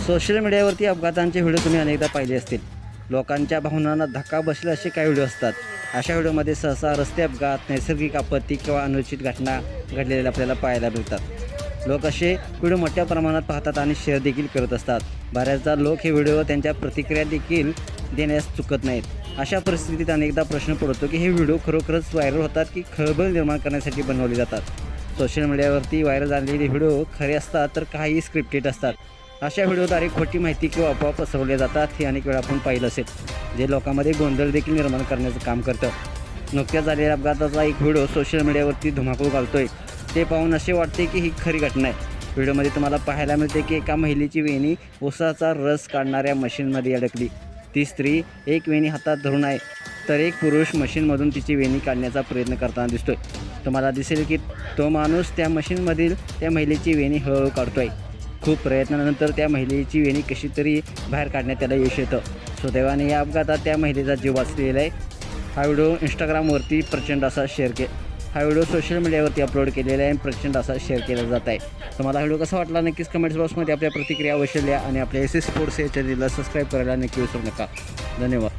Social मीडियावरती अपघातांचे video तुम्ही अनेकदा पाहिले असतील. लोकांच्या भावनांना धक्का बसला असे काही व्हिडिओ असतात. अशा व्हिडिओमध्ये सहसा रस्ते अपघात, नैसर्गिक आपत्ती किंवा अनुचित घटना घडलेल्या आपल्याला पाहायला मिळतात. लोक असे व्हिडिओ मोठ्या प्रमाणात पाहतात आणि शेअर देखील करत असतात. बऱ्याचदा लोक हे व्हिडिओ त्यांच्या प्रतिक्रिया देखील देण्यास चुकत नाहीत. अशा परिस्थितीत अनेकदा प्रश्न पडतो की हे व्हिडिओ खरोखरच व्हायरल होतात की खळबळ निर्माण करण्यासाठी बनवले जातात. सोशल मीडियावरती व्हायरल झालेले व्हिडिओ खरे असतात तर काही स्क्रिप्टेड असतात. अशा व्हिडिओद्वारे खोटी माहिती किंवा अफवा पसरवल्या जातात. हे अनेक वेळा आपण पाहिलं असेल, जे लोकांमध्ये गोंधळ देखील निर्माण करण्याचं काम करतं. नुकत्याच झालेल्या अपघाताचा एक व्हिडिओ सोशल मीडियावरती धुमाकूळ घालतोय. ते पाहून असे वाटते की ही खरी घटना आहे. व्हिडिओमध्ये तुम्हाला पाहायला मिळते की एका महिलेची वेणी ऊसाचा रस काढणाऱ्या मशीनमध्ये अडकली. ती स्त्री एक वेणी हातात धरून आहे तर एक पुरुष मशीनमधून तिची वेणी काढण्याचा प्रयत्न करताना दिसतोय. तुम्हाला दिसेल की तो माणूस त्या मशीनमधील त्या महिलेची वेणी हळूहळू काढतोय. खूप प्रयत्नानंतर त्या महिलेची वेणी कशी तरी बाहेर काढण्यात त्याला यश येतं. सुदैवाने या अपघातात त्या महिलेचा जीव वाचलेला आहे. हा व्हिडिओ इंस्टाग्रामवरती प्रचंड असा हा व्हिडिओ सोशल मीडियावरती अपलोड केलेला आहे आणि प्रचंड असा शेअर केला जात आहे. तुम्हाला व्हिडिओ कसा वाटला नक्कीच कमेंट्स बॉक्समध्ये आपल्या प्रतिक्रिया अवश्य द्या आणि आपल्या एस एस स्पोर्ट्स या चॅनलला सबस्क्राईब करायला नक्की विसरू नका. धन्यवाद.